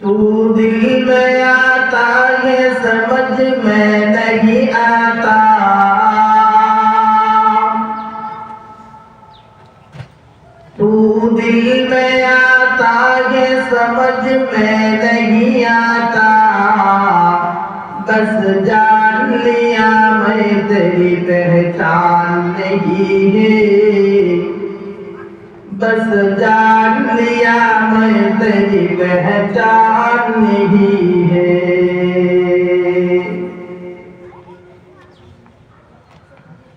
तू दिल में आता है समझ में नहीं आता, तू दिल में आता है समझ में नहीं आता, बस जान लिया मैं तेरी पहचान नहीं है, बस जान लिया मैं तेरी पहचान नहीं है।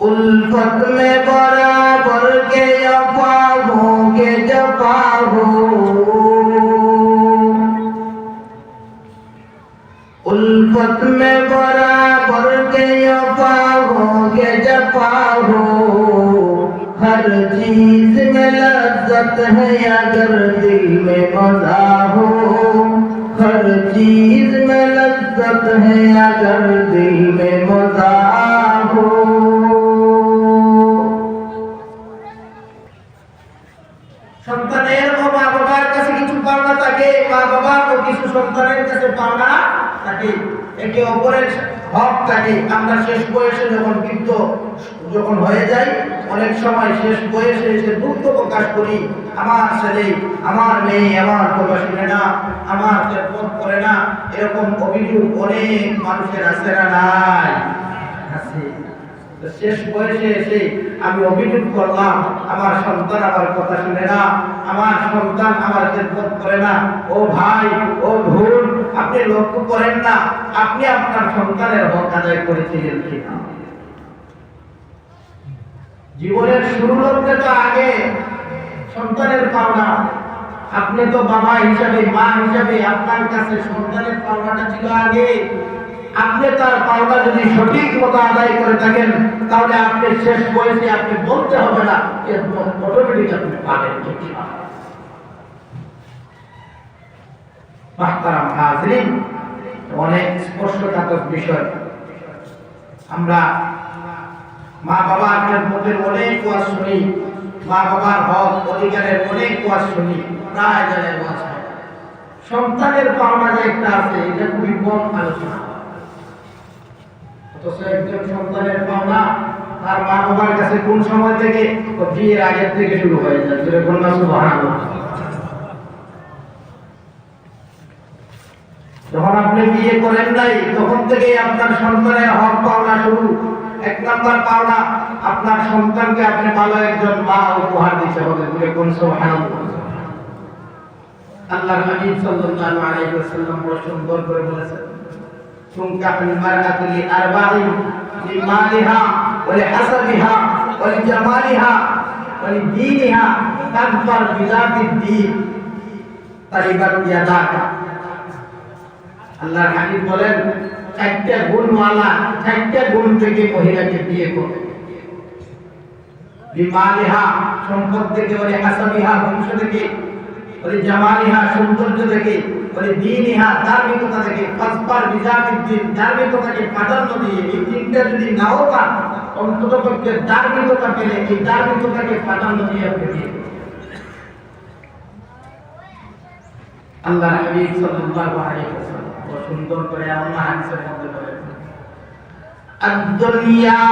उल्फत में बराबर के वफा हो के जफा हो, उल्फत में बराबर के वफा हो के जफा हो, हर चीज में लज्जत है अगर दिल में मजा हो, हर चीज में लज्जत है अगर दिल में मजा हो। সন্তানের ও মা বাবার কাছে কিছু পাওনা থাকে, মা বাবার ও কিছু সন্তানের কাছে পাওনা থাকে, একে অপরের হক থাকে। আমরা শেষ বয়সে যখন বৃদ্ধ যখন হয়ে যাই, অনেক সময় শেষ বয়সে এসে দুঃখ প্রকাশ করি, আমার ছেলে আমার মেয়ে আমার কথা শুনে না, আমার খেদমত করে না, এরকম অভিযোগ অনেক মানুষের আছে না নাই? আছে। শেষ বয়সে এসে আমি অভিযোগ করলাম আমার সন্তান আমার কথা শুনে না, আমার সন্তান আমার খেদমত করে না। ও ভাই ও বোন, আপনি লক্ষ্য করেন না আপনি আপনার সন্তানের হক আদায় করেছিলেন কিনা? জীবনের শুরু লগ্নে তো আগে সন্তানের পাওনা, আপনি তো বাবা হিসাবে মা হিসাবে আপনার কাছে সন্তানের পাওনাটা ছিল আগে। আপনি তার পাওনা যদি সঠিক মতো আদায় করে থাকেন, তাহলে আপনি শেষ বয়সে আপনি বলতে হবে না, অটোমেটিক আপনি পাবেন। মাহতারাম হাজরিন, অনেক স্পর্শকাতর বিষয়। আমরা মা বাবার খেদমতের অনেক ওয়াজ শুনি, মা বাবার হক অধিকারের অনেক ওয়াজ শুনি, প্রায় জায়গায় ওয়াজ হয়। সন্তানের পাওনা যে একটা আছে, এটা খুবই কম আলোচনা। অথচ একজন সন্তানের পাওনা তার মা বাবার কাছে কোন সময় থেকে? বিয়ের আগের থেকে শুরু হয়ে যায়। সুবহানাল্লাহ। যখন আপনি বিয়ে করেন নাই, তখন থেকেই আপনার সন্তানের হক পাওনা শুরু। এক নাম্বার পাওনা, আপনার সন্তানকে আপনি ভালো একজন মা উপহার দিতে হবে। সুবহানাল্লাহ। আল্লাহর হাবিব সাল্লাল্লাহু আলাইহি ওয়াসাল্লাম সুন্দর করে বলেছেন, তুনকাহুল মারআতু লিআরবাঈন লিমালিহা ওয়া লিহাসাবিহা ওয়া লিজামালিহা ওয়া লিদীনিহা তাকবার বিযাতিদ-দীন তারিবাত ইয়াদাকা। আল্লাহর হাবিব বলেন, চারটা গুণওয়ালা, চারটা গুণ থেকে মহিলাকে বিয়ে করবে। লিমালিহা সম্পদ থেকে, ওয়া লিহাসাবিহা বংশ থেকে, ওয়া লিজামালিহা সৌন্দর্য থেকে, ওয়া লিদীনিহা ধার্মিকতা থেকে, তাকবার বিযাতিদ-দীন ধার্মিকতাকে প্রাধান্য দিয়ে। এই তিনটা যদি নাও পান, অন্ততপক্ষে ধার্মিকতা পেলে এই ধার্মিকতাকে প্রাধান্য দিয়ে আপনি বিয়ে করবেন। আল্লাহর হাবিব সাল্লাল্লাহু আলাইহি ওয়াসাল্লাম সুন্দর করে আল্লাহ হাদিসের মধ্যে বলেন, আদ-দুনিয়া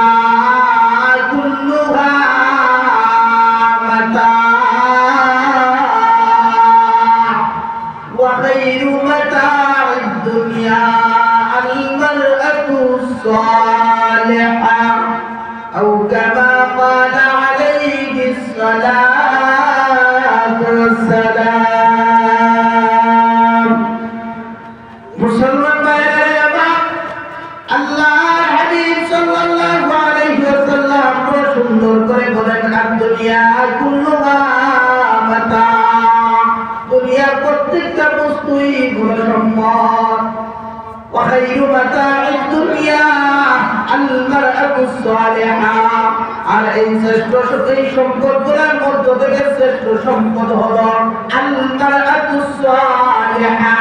কুল্লুহা মাতা ওয়া খায়রু মাতা'আদ-দুনিয়া আল-মারআতু-স-সালিহা আও কামা ক্বালা আলাইহিস সালাতু ওয়াস-সালাম। মুসলমান ভাইরা, আল্লাহর হাবিব সাল্লাল্লাহু আলাইহি ওয়াসাল্লাম সুন্দর করে বলেন, আদ-দুনিয়া কুল্লুহা মাতা। দুনিয়ার প্রত্যেকটা বস্তুই বড় সম্পদ। ওয়া খায়রু মাতা'আদ-দুনিয়া আল-মারআতু-স-সালিহা। আর এই শ্রেষ্ঠ এই সম্পদগুলোর মধ্যে থেকে শ্রেষ্ঠ সম্পদ হলো আল-মারআতু-স-সালিহা,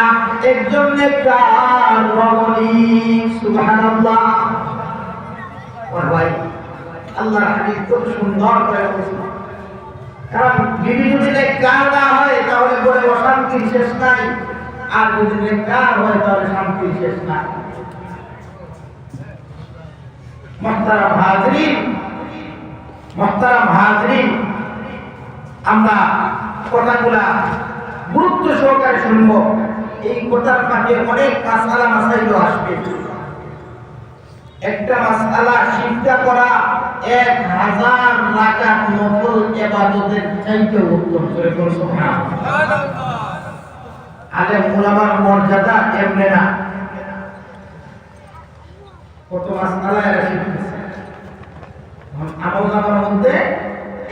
একজন নেককার রমণী। সুবহানাল্লাহ। ভাই, আল্লাহর হাবিব খুব সুন্দর করে বলেছেন, কারণ বিবি যদি নেককার না হয় তাহলে বলে অশান্তির শেষ নাই। আর যদি নেককার হয় তাহলে শান্তি শেষ না। মুহতারাম হাজরিন, আমরা কথাগুলা গুরুত্ব সহকারে শুনবো। এই কথার ফাঁকে অনেক মাসআলা মাসাইল আসবে। একটা মাসআলা শিক্ষা করা 1000 রাকাত নফল ইবাদতের চাইতে উত্তম। করে বলুন সুবহানাল্লাহ। আলেম উলামার মর্যাদা এমনি না, কত মাসআলা এরা শিখতেছে। আমল নামার মধ্যে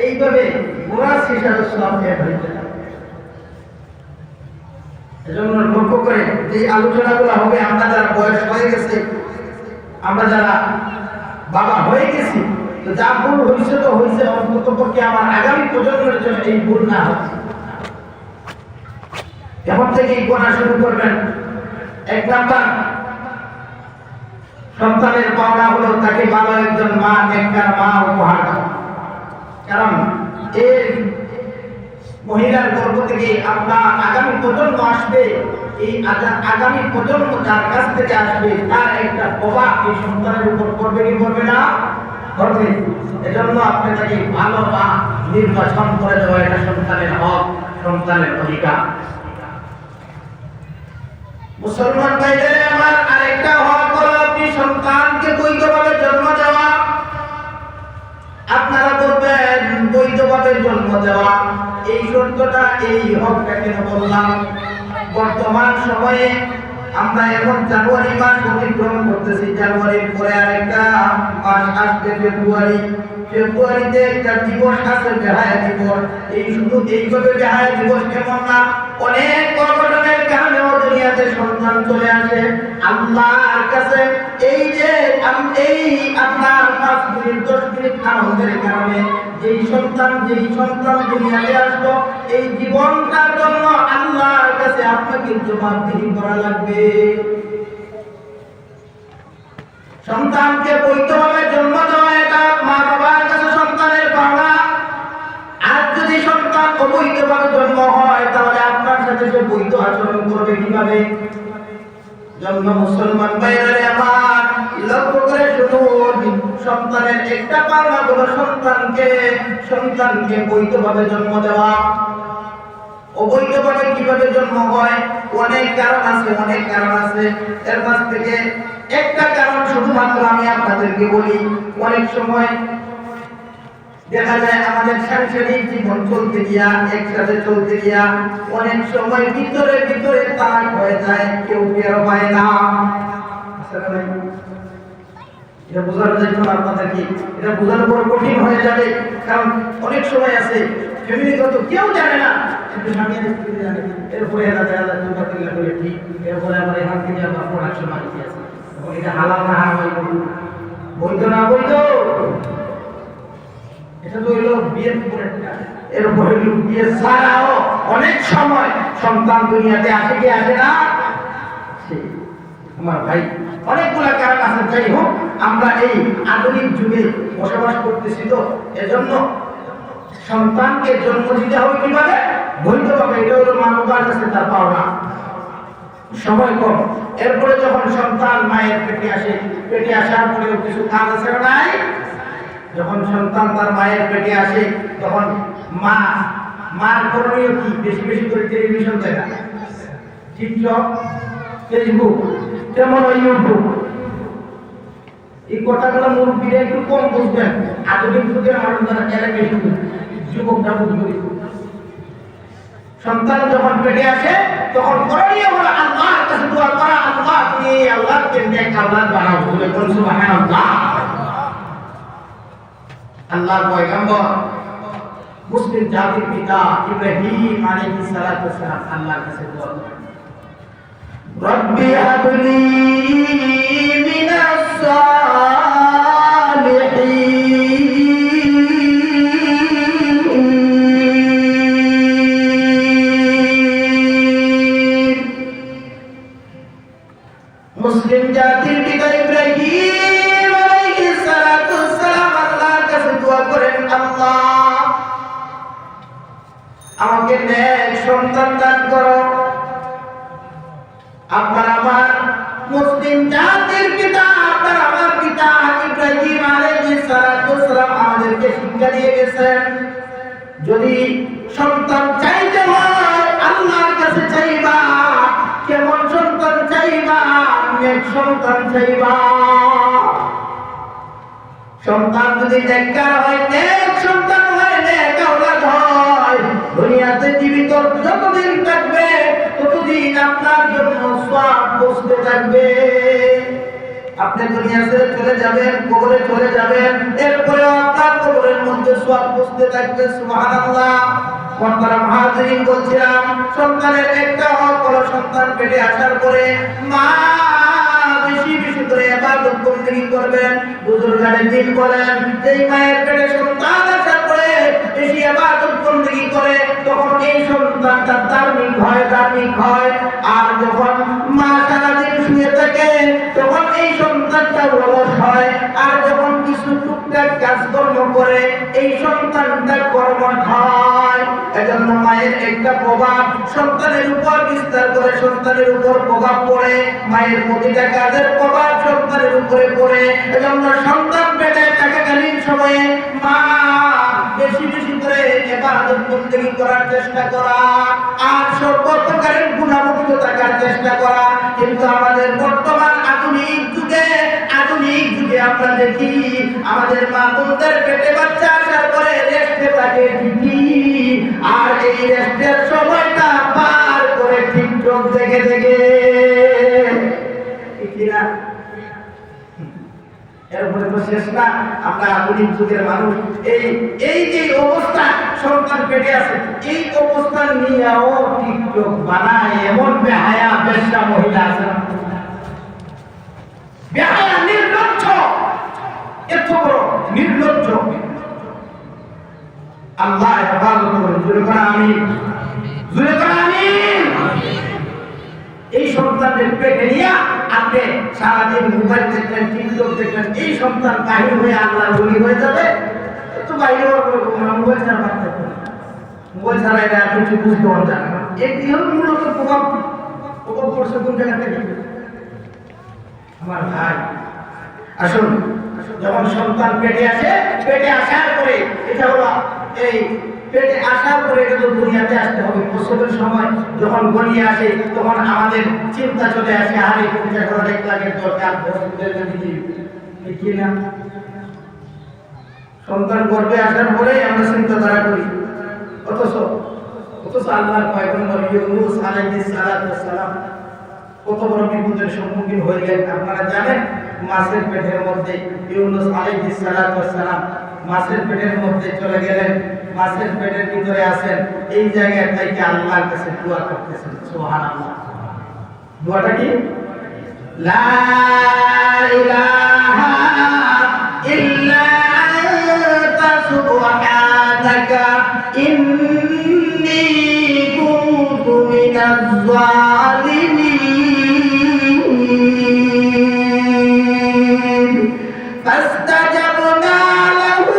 এইভাবে গোড়া শিশার সব হইতে থাকে। এজন্য লক্ষ্য করে যে আলোচনাগুলো হবে, আমরা যারা বয়স হয়ে গেছে, আমরা যারা বাবা হয়ে গেছি, তো যা ভুল হয়েছে তো হয়েছে, অন্তত পক্ষে আমার আগামী প্রজন্মের জন্য এই ভুল না হয়। এখন থেকেই পড়া শুরু করবেন। 1 নাম্বার, সন্তানের পাওনা হলো তাকে ভালো একজন মা, নেককার মা উপহার দেওয়া। কারণ এই মহিলার গর্ভ থেকে আপনার আগামী প্রজন্ম আসবে। এই আগামী প্রজন্ম যার কাছ থেকে আসবে তার একটা প্রভাব এই সন্তানের উপর পড়বে কি পড়বে না? পড়বে। এজন্য আপনি তাকে ভালো মা নির্বাচন করে দেওয়া, এটা সন্তানের হক, সন্তানের অধিকার। মুসলমান ভাইদের আমার আরেকটা হক হলো আপনি সন্তানকে বৈধভাবে জন্ম দেওয়া। আপনারা বলবেন বৈধভাবে জন্ম দেওয়া, এই শর্তটা, এই হকটা কেন বললাম? বর্তমান সময়ে আমরা এখন জানুয়ারি মাস অতিক্রম করতেছি। জানুয়ারির পরে আরেকটা মাস আসবে ফেব্রুয়ারি। ফেব্রুয়ারিতে একটা দিবস আছে, বেহায়া দিবস। এই শুধু এইভাবে বেহায়া দিবস কেমন না, অনেক অঘটনের কারণেও দুনিয়াতে সন্তান চলে আসে আল্লাহর কাছে। এই যে এই আপনার 5 মিনিট 10 মিনিট আনন্দের কারণে যেই সন্তান দুনিয়াতে আসলো, এই জীবনটার জন্য আল্লাহর কাছে আপনাকে জবাবদিহি করা লাগবে। সন্তানকে বৈধভাবে জন্ম দেওয়া এটা মা বাবার কাছে সন্তানের পাওনা। আর যদি সন্তান অবৈধভাবে জন্ম হয় তাহলে আপনার সাথে সে বৈধ আচরণ করবে কিভাবে? জন্ম মুসলমান ভাইরা আমার লক্ষ্য করে শুনুন, সন্তানের একটা পাওনা হলো সন্তানকে বৈধভাবে জন্ম দেওয়া। অবৈধভাবে কিভাবে জন্ম হয়? অনেক কারণ আছে। এর মাঝ থেকে একটা কারণ শুধুমাত্র আমি আপনাদেরকে বলি। অনেক সময় দেখা যায় আমাদের সাংসারিক জীবন চলতে গিয়া, একসাথে চলতে গিয়া অনেক সময় ভিতরে তালাক হয়ে যায়, কেউ টের পায় না। এটা বোঝার জন্য আপনাদেরকে এটা বোঝানো বড় কঠিন হয়ে যাবে। কারণ অনেক সময় আছে ফ্যামিলিগত কেউ জানে না, কিন্তু স্বামী আর স্ত্রী জানে। এরপরে এরা দেখা যায় দুটা তিনটা করে ঠিক, এরপরে আমার এখান থেকে আবার প্রোডাকশন আনতে আছে। তখন এটা হালাল না হারাম, বৈধ না বৈধ, এটা তো হইলো বিয়ের পরেরটা। এরপরে বিয়ে ছাড়াও অনেক সময় সন্তান দুনিয়াতে আসে কি আসে না? আমার ভাই, অনেকগুলা কারণ আছে। যাই হোক, আমরা এই আধুনিক যুগে বসবাস করতেছি, তো এজন্য সন্তানকে জন্ম দিতে হবে কিভাবে? বৈধভাবে। এটা হলো মা বাবার কাছে তার পাওনা। সময় কম। এরপরে যখন সন্তান মায়ের পেটে আসার পরেও কিছু কাজ আছে না নাই? যখন সন্তান তার মায়ের পেটে আসে তখন মার করণীয় কি? বেশি করে টেলিভিশন দেখা, টিকটক, ফেসবুক, তেমন ইউটিউব। এই কথাগুলো মুরব্বীরা একটু কম বুঝবেন। আধুনিক যুগের মানুষ যারা এরা বেশি যুবকরা বুঝবে। সন্তান যখন পেটে আসে তখন করণীয় হলো আল্লাহর কাছে দোয়া করা, আল্লাহ তুমি আল্লাহকে নেক আল্লাহ বানাও। বলে বলুন সুবহানাল্লাহ। আল্লাহর পয়গম্বর মুসলিম জাতির পিতা ইব্রাহিম আলাইহিস সালাতু ওয়াস সালাম আল্লাহর কাছে দোয়া করেন, রব্বি হাবলি মিনাস সালিহিন। মুসলিম জাতির পিতা ইব্রাহিম আলাইহিস সালাতু ওয়াস সালাম আল্লাহর কাছে দোয়া করেন, আল্লাহ আমাকে নেক সন্তান দান করো। আপনার আমার মুসলিম জাতির পিতা, আপনার আমার পিতা ইব্রাহিম আলাইহিস সালাম আমাদেরকে শিক্ষা দিয়ে গেছেন, যদি সন্তান চাইতে হয় আল্লাহর কাছে চাইবা। কেমন সন্তান চাইবা? নেক সন্তান চাইবা। সন্তান যদি নেককার হয়, নেক সন্তান হয়, নেক আওলাদ হয়, দুনিয়াতে জীবিত যতদিন থাকবে ততদিন আপনার জন্য সওয়াব বসতে থাকবে। আপনি দুনিয়া ছেড়ে চলে যাবেন, কবরে চলে যাবেন, এরপরে আপনার কবরের মধ্যে সওয়াব বসতে থাকবে। সুবহানাল্লাহ। মোহতারাম হাজিরিন, বলছিলাম সন্তানের একটা হক হলো সন্তান পেটে আসার পরে মা বেশি বেশি করে ইবাদত বন্দেগী করবেন। বুজুর্গানে দিন বলেন, যেই মায়ের পেটে সন্তান আসার পরে বেশি ইবাদত বন্দেগী করে তখন এই সন্তানটা ধার্মিক হয়। আর যখন মা সারাদিন শুয়ে থাকে তখন এই সন্তানটা অলস হয়। আর যখন কিছু টুকটাক কাজকর্ম করে এই সন্তানটা কর্মঠ হয়। এজন্য মায়ের একটা প্রভাব সন্তানের উপর বিস্তার করে, সন্তানের উপর প্রভাব পড়ে, মায়ের প্রতিটা কাজের প্রভাব সন্তানের উপরে পড়ে। এজন্য সন্তান পেটে থাকাকালীন সময়ে মা বেশি বেশি করে ইবাদত বন্দেগী করার চেষ্টা করা আর সর্বপ্রকারের গুণামুক্ত থাকার চেষ্টা করা। কিন্তু আমাদের বর্তমান আধুনিক যুগে আমরা দেখি আমাদের মা বোনদের পেটে বাচ্চা আসার পরে রেস্টে থাকে ঠিকই, আর এই রেস্টের সময়টা পার করে টিকটক দেখে এরপরে তো শেষ না। আমরা আধুনিক যুগের মানুষ এই যে অবস্থা সন্তান পেটে আছে এই অবস্থা নিয়েও টিকটক বানায় এমন বেহায়া বেশ্যা মহিলা আছে, বেহায়া নির্লজ্জ, এত বড় নির্লজ্জ। আল্লাহ হেফাজত করুন। জোরে করে আমিন, জোরে করে আমিন। এই সন্তানদের পেটে নিয়ে আপনি সারাদিন মোবাইল দেখলেন, টিকটক দেখলেন, এই সন্তান বাহির হয়ে আল্লাহর ওলি হয়ে যাবে। তো বাইরে মোবাইল ছাড়া বাঁচতে পারে, মোবাইল ছাড়া এটা কিছু বুঝতে পারবে না। একটি হল মূলত প্রভাব পড়ছে কোন জায়গা থেকে? আমার ভাই আসুন, যখন সন্তান পেটে আসে, পেটে আসার পরে এটা হলো এই পেটে আসার পরে এটা তো দুনিয়াতে আসতে হবে। প্রসবের সময় যখন গড়িয়ে আসে তখন আমাদের চিন্তা চলে আসে, আরে পরীক্ষা করা দেখতে লাগে দরকার, না? সন্তান গর্ভে আসার পরে আমরা চিন্তাধারা করি। অথচ আল্লাহর পয়গম্বর ইউনূস আলাইহিস সালাম কত বড় বিপদের সম্মুখীন হয়ে গেলেন আপনারা জানেন। মাছের পেটের মধ্যে ইউনূস আলাইহিস সালাম মাছের পেটের মধ্যে চলে গেলেন, মাছের পেটের ভিতরে আছেন, এই জায়গায় থেকে আল্লাহর কাছে দোয়া করতেছেন। সুবহানাল্লাহ। দোয়াটা কি? লা ইলাহা ইল্লা আনতা সুবহানাকা ইন্নী কুনতু মিনাজ জালিমিন। ফাস্তাজাবনা লাহু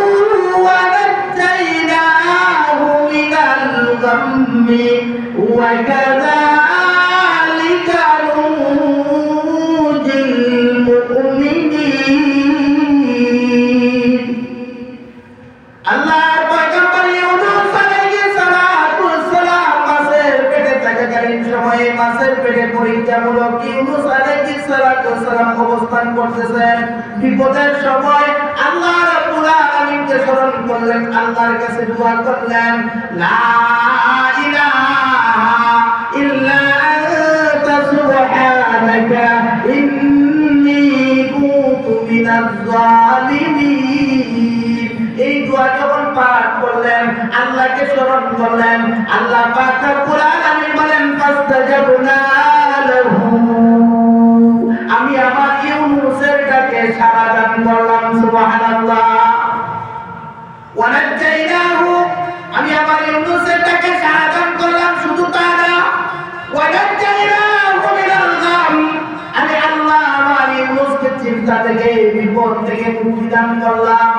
ওয়া নাজ্জায়নাহু মিনাল গাম্মি ওয়া কাযালিকা নুনজিল মুমিনিন। আল্লাহর পয়গম্বর ইউনূস আলাইহিস সালাম মাছের পেটে থাকাকালীন সময়ে মাছের পেটে পরীক্ষামূলক ইউনূস আলাইহিস সালাম অবস্থান করতেছেন। বিপদের সময় আল্লাহ রাব্বুল আলামিনকে স্মরণ করলেন, আল্লাহর কাছে দোয়া করলেন, লা ইলাহা ইল্লা আনতা সুবহানাকা ইন্নী কুনতু মিনাজ জালিমিন। এই দোয়া যখন পাঠ করলেন, আল্লাহকে স্মরণ করলেন, আল্লাহ পাক রব্বুল আলামিন বলেন, ফাস্তাজাবনা লাহু, আমি আমার ইউনূসের ডাকে সাড়া দান করলাম। সুবহানাল্লাহ। ওয়া নাজ্জায়নাহু, আমি আমার ইউনূসের ডাকে সাড়া দান করলাম। শুধু তা না, ওয়া নাজ্জায়নাহু মিনাল গাম, আমি আল্লাহ আমার ইউনূসকে চিন্তা থেকে, বিপদ থেকে মুক্তি দান করলাম।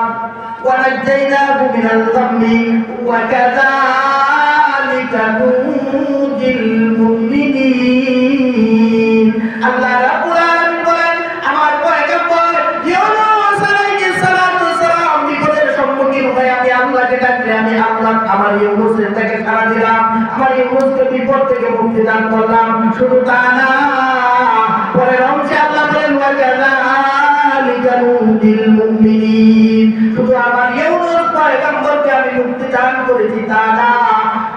ওয়া নাজ্জায়নাহু মিনাল গাম্মি ওয়া কাযালিকা নুনজিল মুমিনিন। আল্লাহ রাব্বুল আলামিন বলেন আমার পয়গম্বর ইউনূস আলাইহিস সালাতু সালাম বিপদের সম্মুখীন হয়ে আমি আল্লাহকে ডাকলে আমি আল্লাহ আমার ইউনূসের থেকে সাড়া দিলাম, আমার ইউনূসকে বিপদ থেকে মুক্তি দান করলাম। শুধু তা না, পরের অংশে আল্লাহ বলেন ওয়া কাযালিকা নুনজিল মুমিনিন, শুধু আমার ইউনূস পয়গম্বরকে আমি মুক্তি দান করেছি তা না,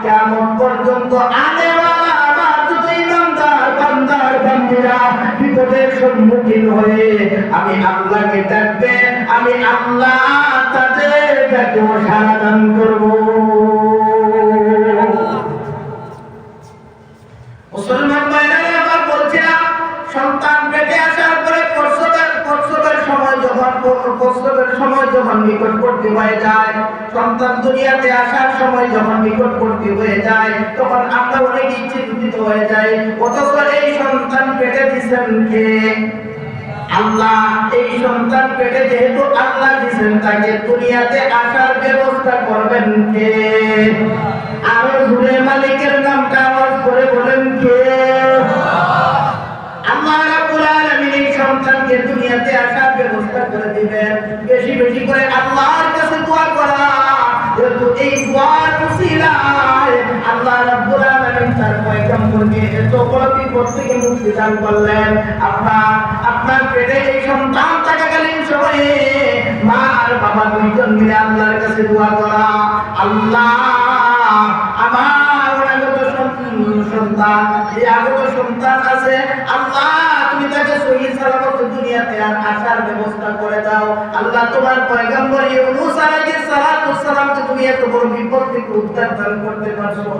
কিয়ামত পর্যন্ত আনেওয়ালা আমার যত ইমানদার বান্দার বান্দীরা বিপদের সম্মুখীন হয়ে আমি আল্লাহকে ডাকবে, আমি আল্লাহ তাদের ডাকেও সাড়া দান করব। মুসলমান ভাইরা আবার বলছিলাম, সন্তান পেটে আসার পরে প্রসবের সময় যখন নিকটবর্তী হয়ে যায়, সন্তান দুনিয়াতে আসার সময় যখন নিকটবর্তী হয়ে যায়, তখন আমরা অনেক চিন্তিত হয়ে যাই। অথচ এই সন্তান পেটে দিচ্ছেন কে? আল্লাহ। এই সন্তান পেটে যেহেতু আল্লাহ দিচ্ছেন, তাকে দুনিয়াতে আসার ব্যবস্থা করবেন কে? আরো জুড়ে মালিকের নামটা আওয়াজ করে বলেন কে? আল্লাহ রাব্বুল আলামিন এই সন্তানকে দুনিয়াতে আসার ব্যবস্থা করে দিবেন। বেশি বেশি করে আল্লাহর কাছে দোয়া করা, যেহেতু এই দোয়ার উসিলায় আল্লাহ রাব্বুল আলামিন তার পয়গম্বরকে এত বড় বিপদ থেকে মুক্তি দান করলেন। আপনার পেটে এই সন্তান থাকাকালীন সময়ে মা আর বাবা দুইজন মিলে আল্লাহর কাছে দোয়া করা, আল্লাহ আমার আগত সন্তান, এই আগত সন্তান আছে, আল্লাহ তুমি তাকে সহি সালামত দুনিয়াতে আসার ব্যবস্থা করে দাও। আল্লাহ তোমার পয়গম্বর ইউনূস আলাইহিস সালাতু সালামকে তুমি এত বড় বিপদ থেকে উদ্ধার দান করতে পারছো,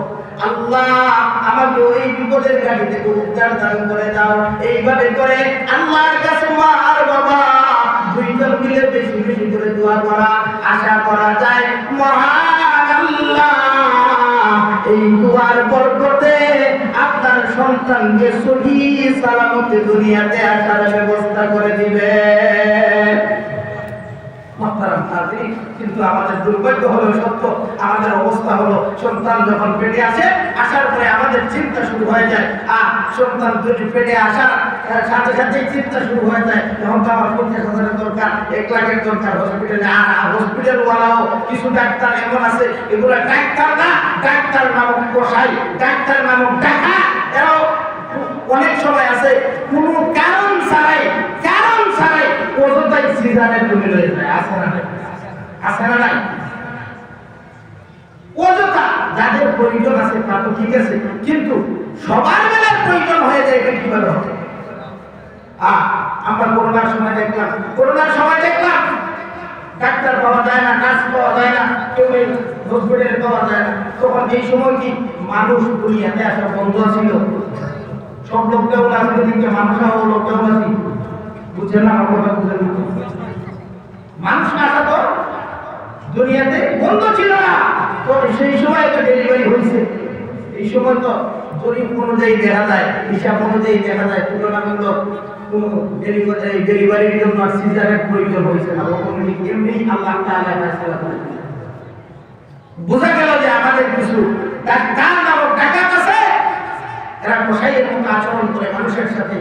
আল্লাহ আমাকে ওই বিপদের ঘাটি থেকে উদ্ধার দান করে দাও। এইভাবে করে আল্লাহর কাছে মা আর বাবা দুইজন মিলে বেশি বেশি করে দোয়া করা, আশা করা যায় মহান আল্লাহ এই দোয়ার বরকতে আপনার সন্তানকে সহি সালামতে দুনিয়াতে আসার ব্যবস্থা করে দিবে। কিন্তু আমাদের দুর্ভাগ্য হলো সত্য, আমাদের অবস্থা হলো সন্তান যখন পেটে আসে, আসার পরে আমাদের চিন্তা শুরু হয়ে যায়। আর সন্তান যদি পেটে আসার সাথে সাথে চিন্তা শুরু হয়ে যায়, তখন তো আমার 50,000 দরকার, 1 লাখের দরকার হসপিটালে। আর হসপিটাল ওয়ালাও কিছু ডাক্তার এমন আছে, এগুলো ডাক্তার না, ডাক্তার নামক কসাই, ডাক্তার নামক টাকা, এরাও অনেক সময় আছে কোনো কারণ ছাড়াই অযথাই সিজারের জমি রয়ে যায়। আছে না নাই? অযথা যাদের প্রয়োজন আছে তা তো ঠিক আছে, কিন্তু সবার বেলার প্রয়োজন হয়ে যায়, এটা কিভাবে হবে? আমরা করোনার সময় দেখলাম ডাক্তার পাওয়া যায় না, নার্স পাওয়া যায় না, কেউ হসপিটালে পাওয়া যায় না। তখন এই সময় কি মানুষ দুনিয়াতে আসা বন্ধ ছিল? সব লোকটাও আসবে দিকে মানুষ লোকটাও আসি, বুঝছেন না? আমার কথা বুঝেন না? মানুষ আসা তো দুনিয়াতে বন্ধ ছিল না। তো সেই সময় তো ডেলিভারি হয়েছে, এই সময় তো জরিপ অনুযায়ী দেখা যায়, হিসাব অনুযায়ী দেখা যায় তুলনামূলক কোনো ডেলিভারির জন্য সিজারের প্রয়োজন হয়েছে না। এমনি আল্লাহ তাআলা ফয়সালা করে দিয়েছেন। বোঝা গেল যে আমাদের কিছু ডাক্তার নামক ডাকাত আছে, এরা কসাইয়ের মতো আচরণ করে মানুষের সাথে,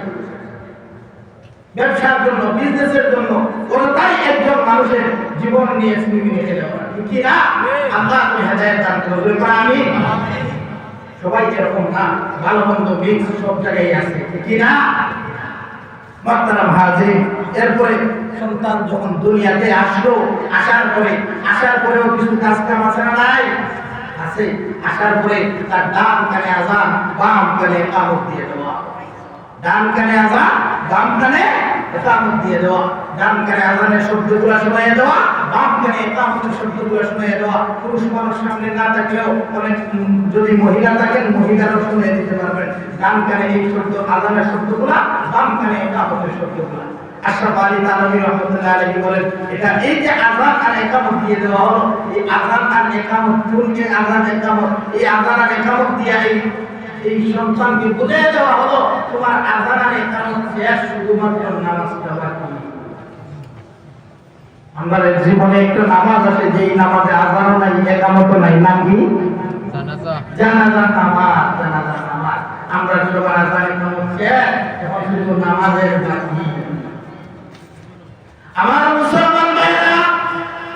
ব্যবসার জন্য, বিজনেসের জন্য, কোনটাই একজন মানুষের জীবন নিয়ে ছিনিয়ে খেলে ওরা কি না? আল্লাহ আপনি হেদায়েত দান করবেন। আমিন। সবাই এরকম না, ভালো মন্দ মিক্স সব জায়গায় আছে, কি না? মুহতারাম হাজির, এরপরে সন্তান যখন দুনিয়াতে আসলো, আসার পরেও কিছু কাজ কাম আছে না নাই? আছে। আসার পরে তার ডান কানে আযান, বাম কানে ইকামত দিয়ে দেওয়া। ডান কানে আযান, বাম কানে ইকামত দিয়ে দেওয়া। ডান কানে আযানের শব্দগুলো শুনিয়ে দেওয়া, বাম কানে ইকামতের শব্দগুলো শুনিয়ে দেওয়া। পুরুষ মানুষ সামনে না থাকলেও অনেক, যদি মহিলা থাকেন মহিলারাও শুনিয়ে দিতে পারবেন। ডান কানে এই শব্দ আযানের শব্দগুলো, বাম কানে ইকামতের শব্দগুলো। আশরাফ আলী থানভী রাহমাতুল্লাহ আলাইহি বলেন, এটা এই যে আযান আর ইকামত দিয়ে দেওয়া হলো, এই আযান আর ইকামত, কোনকে আযান ইকামত, এই আযান আর ইকামত দিয়ে এই সন্তানকে বুঝিয়ে দেওয়া হলো তোমার আযান আর ইকামত শেষ, শুধুমাত্র নামাজটা বাকি। আমাদের জীবনে একটা নামাজ আছে, যেই নামাজে আযানও নাই, ইকামতও নাই, নাম কি? জানাজা নামাজ। আমরা সবাই আজান হচ্ছে এখন শুধু নামাজের বাকি। আমার মুসলমান ভাইরা,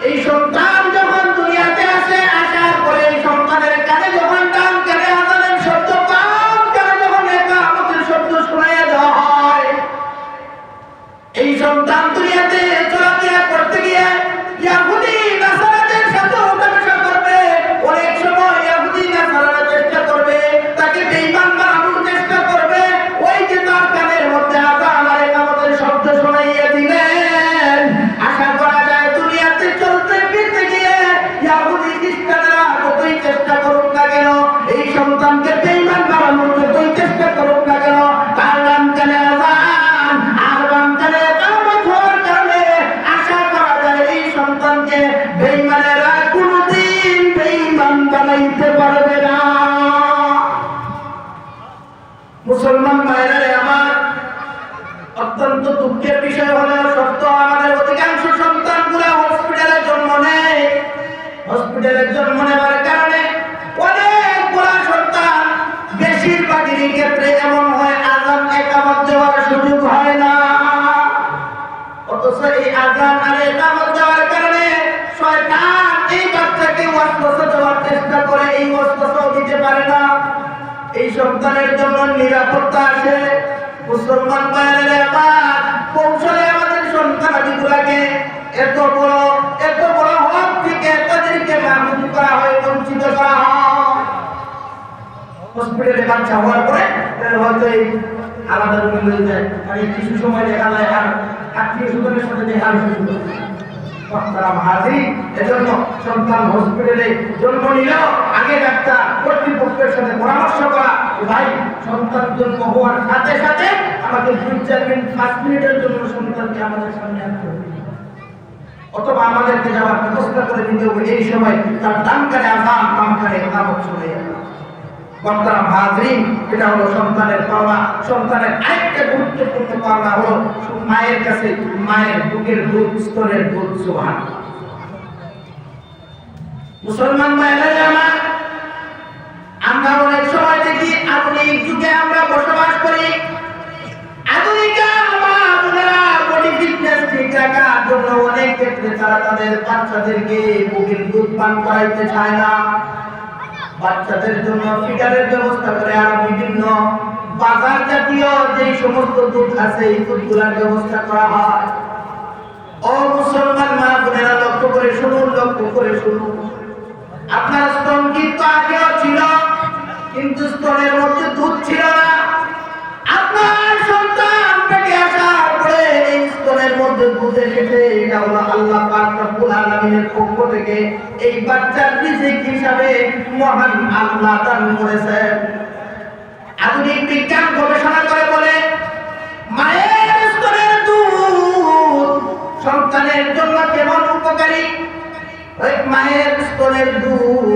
এই সন্তান যখন দুনিয়াতে আসে, আসার পরে এই সন্তানের কানে যখন টান কানে আজানের শব্দ, কান কানে যখন ইকামতের শব্দ শোনাইয়া দেওয়া হয়, এই সন্তান দুনিয়াতে চলাফেরা করতে গিয়ে ইহুদি নাসারাদের সাথে মেলামেশা করবে। অনেক সময় ইহুদি নাসারারা চেষ্টা করবে তাকে বেঈমান বানানোর চেষ্টা করবে। ওই যে তার কানের মধ্যে আযান আর ইকামতের শব্দ শোনাইয়া দিলেন, আশা করা যায় দুনিয়াতে চলতে ফিরতে গিয়ে ইহুদি খ্রিস্টানরা যতই চেষ্টা করুক না কেন, এই সন্তানকে বেঈমান বানানোর যতই চেষ্টা করুক না কেন, তার নাম কানে আযান আর বাম কানে ইকামত হওয়ার কারণে আশা করা যায় এই সন্তানকে বেঈমানেরা কোনদিন বেঈমান বানাইতে পারবে না। মুসলমান ভাইরা আমার, অত্যন্ত দুঃখের বিষয় হলেও সত্য, আমাদের অধিকাংশ সন্তানগুলো হসপিটালে জন্ম নেয়। হসপিটালে জন্ম নেওয়ার কারণে অনেকগুলো সন্তান, বেশিরভাগেরই ক্ষেত্রে এমন হয় আযান ইকামত দেওয়ার সুযোগ হয় না। অথচ এই আযান আর ইকামত দেওয়ার কারণে শয়তান এই বাচ্চাকে ওয়াসওয়াসা দেওয়ার চেষ্টা করে, এই ওয়াসওয়াসাও দিতে পারে না। এই সন্তানের জন্য নিরাপত্তা আসে। মুসলমান ভাইরা আমার, কৌশলে আমাদের সন্তানাদিগুলোকে এত বড় হক থেকে তাদেরকে মাহরুম করা হয়, বঞ্চিত করা হয়। হসপিটালে বাচ্চা হওয়ার পরে হয়তো এই আলাদা রুমে হয়ে যায়, আর কিছু সময় দেখা যায় আর আত্মীয় স্বজনের সাথে দেখা শুরু করে। এজন্য সন্তান হসপিটালে জন্ম নিল, আগে ডাক্তার কর্তৃপক্ষের সাথে পরামর্শ করা, ভাই সন্তান জন্ম হওয়ার সাথে সাথে আমাদের 2-4 মিনিট 5 মিনিটের জন্য সন্তানকে আমাদের সামনে আনতে হবে, অথবা আমাদেরকে যাওয়ার ব্যবস্থা করে দিতে হবে। এই সময় তার ডান কানে আযান, বাম কানে ইকামত শুনে বর্তমান হাজরিন, এটা হলো সন্তানের পাওনা। সন্তানের আরেকটা গুরুত্বপূর্ণ পাওনা হলো মায়ের কাছে মায়ের বুকের দুধ, স্তনের দুধ। সুবহানাল্লাহ। মুসলমান ভাইরা আমার, আমরা অনেক সময় দেখি আধুনিক যুগে আমরা বসবাস করি। আধুনিক মা-বোনেরা বডি ফিটনেস ঠিক রাখার জন্য অনেক ক্ষেত্রে তারা তাদের বাচ্চাদেরকে বুকের দুধ পান করাইতে চায় না। বাচ্চাদের জন্য ফিডারের ব্যবস্থা করে, আর বিভিন্ন বাজার জাতীয় যে সমস্ত দুধ আছে এই দুধগুলোর ব্যবস্থা করা হয়। ও মুসলমান মা বোনেরা, লক্ষ্য করে শুনুন, আপনার স্তন কিন্তু আগেও ছিল, কিন্তু স্তনের মধ্যে দুধ ছিল না। আপনার সন্তান পেটে আসার পরে এই স্তনের মধ্যে দুধ এসেছে, এটা হলো আল্লাহ পাক রব্বুল আলামিনের পক্ষ থেকে এই বাচ্চার রিজিক হিসাবে মহান আল্লাহ দান করেছেন। আধুনিক বিজ্ঞান গবেষণা করে বলে মায়ের স্তনের দুধ সন্তানের জন্য কেমন উপকারী। মায়ের স্তনের দুধ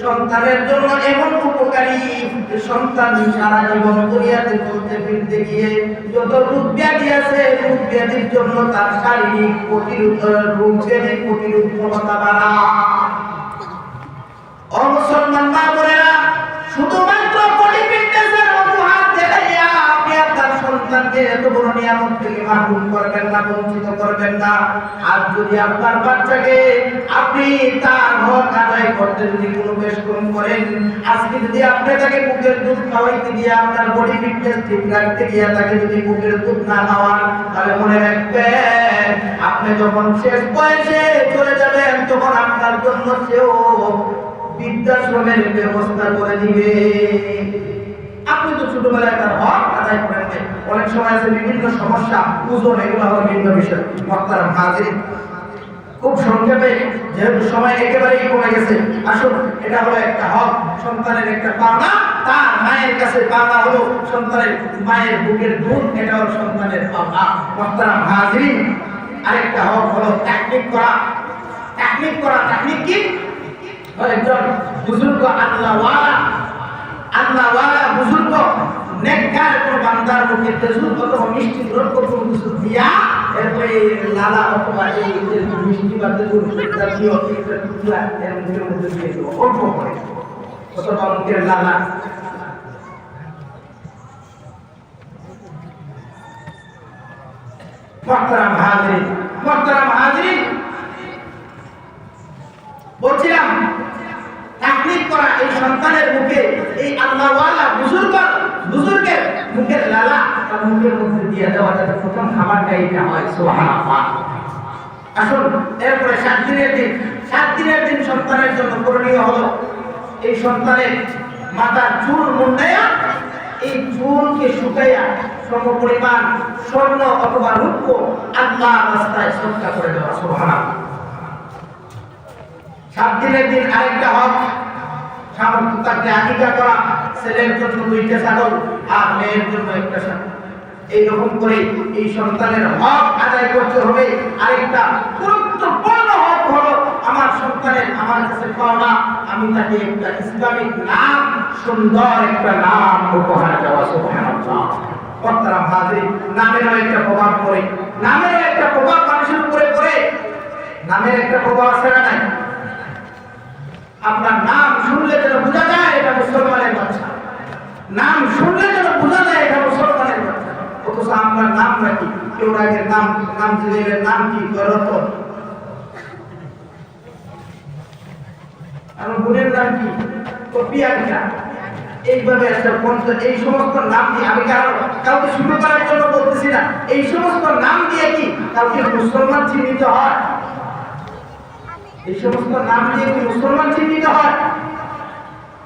সন্তানের জন্য এমন উপকারী, সন্তান সারা জীবন দুনিয়াতে চলতে ফিরতে গিয়ে যত রোগ ব্যাধি আছে, রোগ ব্যাধির জন্য তার শারীরিক প্রতিরোধ ক্ষমতা বাড়ায়। ও মুসলমান মা বোনেরা, শুধুমাত্র বডি ফিটনেসের অজুহাত দেখাইয়া আপনি আপনার সন্তানকে এত বড় নিয়ামত থেকে মাহরুম করবেন না, বঞ্চিত করবেন না। আর যদি আপনার বাচ্চাকে আপনি তার হক আদায় করতে যদি কোনো বেশ কম করেন, আজকে যদি আপনি তাকে বুকের দুধ খাওয়াইতে গিয়ে আপনার বডি ফিটনেস ঠিক রাখতে গিয়ে তাকে যদি বুকের দুধ না খাওয়ান, তাহলে মনে রাখবেন আপনি যখন শেষ বয়সে চলে যাবেন তখন আপনার জন্য সেও বৃদ্ধাশ্রমের ব্যবস্থা করে দিবে। আপনি তো ছোটবেলায় তার হক আদায় করেন নাই। অনেক সময় আছে বিভিন্ন সমস্যা, ওজন, এগুলো হলো ভিন্ন বিষয়। মুহতারাম হাজিরিন, খুব সংক্ষেপে, যেহেতু সময় একেবারেই কমে গেছে, আসুন, এটা হলো একটা হক, সন্তানের একটা পাওনা। তার মায়ের কাছে পাওনা হলো সন্তানের মায়ের বুকের দুধ, এটা হলো সন্তানের পাওনা। মুহতারাম হাজিরিন, আরেকটা হক হলো তাকলিক করা। তাকলিক কি? একজন বুজুর্গ আল্লাহওয়ালা বুজুর্গ নেককার কোন বান্দার মুখে তেজুর অথবা মিষ্টি দ্রব্য কোনো কিছু দিয়া এরপরে লালা অথবা এই মিষ্টি বা তেজুর জাতীয় একটা টুকরা এর মুখের মধ্যে দিয়ে দেবো অল্প করে, অথবা মুখের লালা মুহতারাম হাজিরিন, বলছিলাম তাকলিদ করা এই সন্তানের মুখে, এই আল্লাহওয়ালা বুজুর্গের মুখের লালা তার মুখের মধ্যে দিয়ে দেওয়া যাতে প্রথম খাবারটা এইটা হয়। সুবহানাল্লাহ। আসুন এরপরে 7 দিনের দিন সন্তানের জন্য করণীয় হলো এই সন্তানের মাথার চুল মুন্ডাইয়া, এই চুলকে শুকাইয়া সমপরিমাণ স্বর্ণ অথবা রূপ্য আল্লাহর রাস্তায় সদকা করে দেওয়া। সুবহানাল্লাহ। 7 দিনের দিন আরেকটা হক, সামর্থ্য থাকলে আকিকা করা, ছেলের জন্য 2টা ছাগল আর মেয়ের জন্য 1টা ছাগল। এইরকম করে এই সন্তানের হক আদায় করতে হবে। আরেকটা গুরুত্বপূর্ণ হক হলো আমার সন্তানের আমার কাছে পাওনা, আমি তাকে একটা ইসলামিক নাম, সুন্দর একটা নাম উপহার দেওয়া। সুবহানাল্লাহ। মুহতারাম হাজিরিন, নামেরও একটা প্রভাব পড়ে, নামের একটা প্রভাব মানুষের উপরে পড়ে। নামের একটা প্রভাব আছে না নাই? আপনার নাম শুনলে যেন বোঝা যায় এটা মুসলমানের বাচ্চা, নাম শুনলে যেন বোঝা যায় এটা মুসলমানের বাচ্চা। অথচ আমরা নাম রাখি, কেউ রাখে নাম জিলের নাম কি রতন, আমার বোনের নাম কি প্রিয়াঙ্কা, এইভাবে একটা এই সমস্ত নাম দিয়ে আমি কাউকে শুরু করার জন্য বলতেছি না, এই সমস্ত নাম দিয়ে কি কাউকে মুসলমান চিহ্নিত হয়? এই সমস্ত নাম দিয়ে কি মুসলমান চিহ্নিত হয়?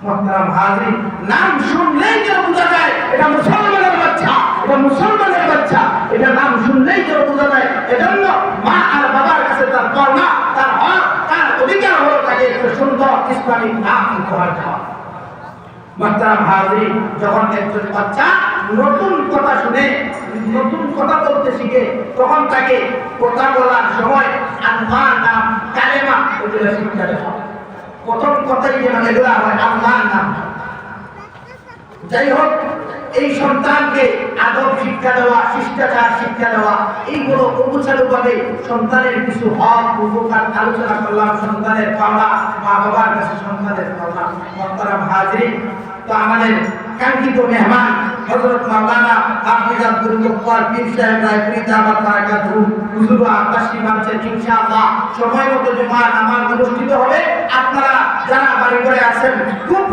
মুহতারাম হাজিরিন, নাম শুনলেই যেন বোঝা যায় এটা মুসলমানের বাচ্চা, এটা মুসলমানের বাচ্চা, এটা নাম শুনলেই যেন বোঝা যায়। এজন্য মা আর বাবার কাছে তার পাওনা, তার হক, তার অধিকার হলো তাকে একটা সুন্দর ইসলামিক নাম উপহার দেওয়া। মুহতারাম হাজিরিন, যখন একজন বাচ্চা নতুন কথা শুনে, নতুন কথা বলতে শিখে, তখন তাকে কথা বলার সময় আল্লাহর নাম, কালেমা এগুলো শিক্ষা দেওয়া। প্রথম কথাই যেন এগুলা হয় আল্লাহর নাম। যাই হোক, এই সন্তানকে আদব শিক্ষা দেওয়া, শিষ্টাচার শিক্ষা দেওয়া, এইগুলো উপচারুভাবে সন্তানের কিছু হক উপকার আলোচনা করলাম। সন্তানের পাওনা, মা বাবার কাছে সন্তানের পাওনা। মুহতারাম হাজিরিন, তো আমাদের কাঙ্ক্ষিত মেহমান হযরত মাওলানা হাফিজ আব্দুল গফফার পীর সাহেব রায়পুরি দামাত বারাকাতুহু হুজুর তাশরীফ আনছেন। ইনশাআল্লাহ সময় মতো জুমার নামাজ অনুষ্ঠিত হবে। আপনারা যারা বাড়ি করে আছেন খুব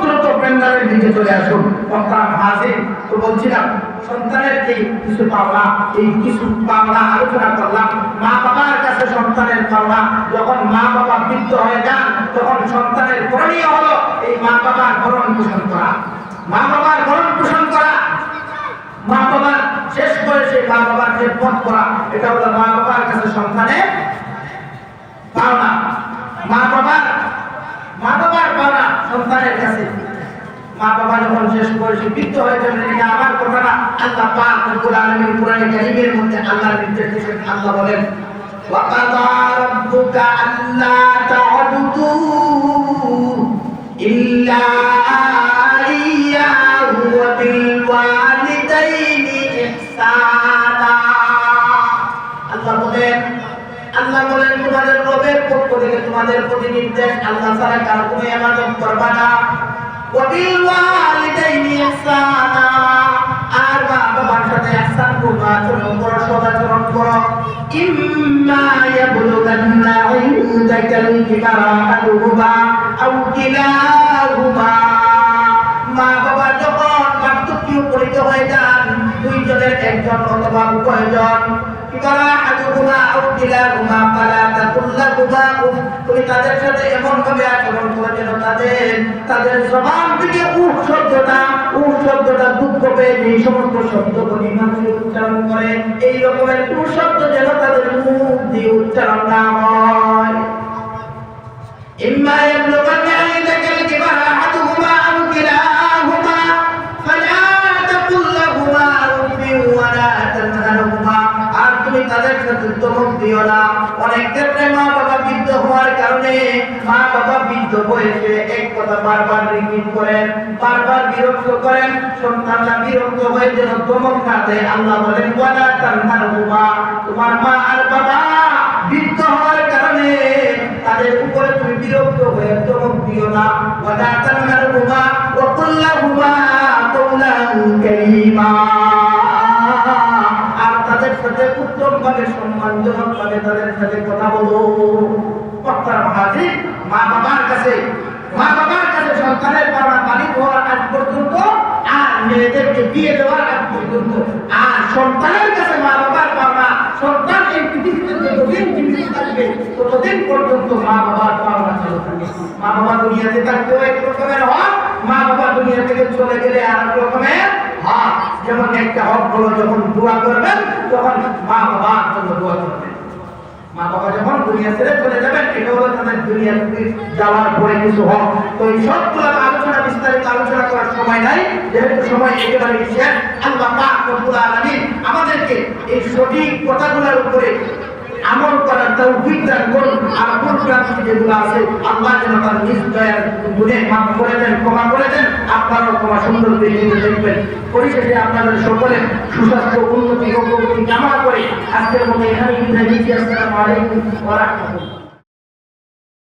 দ্রুত প্যান্ডেলের দিকে চলে আসুন। মুহতারাম হাজির, তো বলছিলাম সন্তানের এই কিছু পাওনা, এই কিছু পাওনা আলোচনা করলাম। মা বাবার কাছে সন্তানের পাওনা, যখন মা বাবা বৃদ্ধ হয়ে যান তখন সন্তানের করণীয় হলো এই মা বাবার ভরণ পোষণ করা, মা বাবার ভরণ পোষণ করা, মা বাবার শেষ বয়সে মা বাবার খেদমত করা। এটা হলো মা বাবার কাছে সন্তানের পাওনা। মা বাবার পাওনা সন্তানের কাছে। মা বাবা যখন শেষ বয়সে বৃদ্ধ হয়ে যাবেন, এটা আমার কথা না, আল্লাহ পাক রব্বুল আলামিন কোরআনে কারীমের মধ্যে আল্লাহর নির্দেশ দিয়েছেন। আল্লাহ বলেন, ওয়া কাযা রাব্বুকা আল্লা তা'বুদু ইল্লা ইয়্যাহু ওয়া বিল ওয়ালিদাইনি ইহসানা। আল্লাহ বলেন তোমাদের রবের পক্ষ থেকে তোমাদের প্রতি নির্দেশ, আল্লাহ ছাড়া কারো তুমি ইবাদত করবা না। ওয়া বিল ওয়ালিদাইনি ইহসানা, আর মা বাবার সাথে ইহসান করো, আচরণ করো, সদাচরণ করো। ইম্মা ইয়াবলুগান্না ইনদাকাল কিবারা আহাদুহুমা আও কিলাহুমা, মা বাবা যখন বার্ধক্যে উপনীত হয়ে যান, দুইজনের একজন অথবা উভয়জন, তুমি তাদের সাথে এমন ভাবে আচরণ করে যেন তাদের জবান থেকে শব্দটা দুঃখ পেয়ে যে সমস্ত শব্দগুলি মানুষ উচ্চারণ করে, এই রকমের শব্দ যেন তাদের মুখ দিয়ে উচ্চারণ না হয়। ইম্মা ইয়াবলুগান্না ইনদাকাল কিবারা আহাদুহুমা আও কিলাহুমা ফালা তাকুল লাহুমা উফিন ওয়া লা তানহারহুমা, আর তুমি তাদের সাথে ধমক দিও না। অনেক ক্ষেত্রে মা বাবা বৃদ্ধ হওয়ার কারণে মা বাবা বৃদ্ধ বয়সে এক কথা বারবার রিপিট করেন, বারবার বিরক্ত করেন, সন্তানরা বিরক্ত হয়ে যেন ধমক না দেয়। আল্লাহ বলেন, ওয়া লা তানহারহুমা, তোমার মা আর বাবা বৃদ্ধ হওয়ার কারণে তাদের উপরে তুমি বিরক্ত হয়ে ধমক দিও না। ওয়া লা তানহারহুমা ওয়া কুল লাহুমা কাওলান কারীমা, আর তাদের সাথে উত্তমভাবে সম্মানজনকভাবে তাদের সাথে কথা বলো। বক্তার মহাজির মা বাবার কাছে সন্তানের পাওনা মালিক হওয়ার আগ পর্যন্ত, আর মেয়েদেরকে বিয়ে দেওয়ার আগ পর্যন্ত, আর সন্তানের কাছে মা বাবার পাওনা, সন্তান এই পৃথিবীতে যতদিন জীবিত থাকবে ততদিন পর্যন্ত মা বাবার পাওনা চলে থাকে। মা বাবা দুনিয়াতে থাকতেও এক রকমের হক, মা বাবা দুনিয়া থেকে চলে গেলে আর এক রকমের হক। যেমন একটা হক হলো যখন দোয়া করবেন তখন মা বাবার জন্য দোয়া করবেন। মা বাবা যখন দুনিয়া ছেড়ে চলে যাবেন এটা হলো তাদের দুনিয়া থেকে যাওয়ার পরে কিছু হক। তো এই সবগুলো আলোচনা বিস্তারিত আলোচনা করার সময় নাই, যেহেতু সময় একেবারে শেষ। আল্লাহ পাক রব্বুল আলামিন আমাদেরকে এই সঠিক কথাগুলোর উপরে আমল করার তৌফিক দান করুন। আর কোরআনে যেগুলো আছে আল্লাহ যেন তার নিজ দয়ার গুণে মাফ করে দেন, ক্ষমা করে দেন। আপনারাও ক্ষমা সুন্দর করে দেখবেন। পরিশেষে আপনাদের সকলের সুস্বাস্থ্য, উন্নতি ও প্রগতি কামনা করে আজকের মতো এখানে বিদায় নিচ্ছি। আসসালামু আলাইকুম ওয়া রাহমাতুল্লাহ।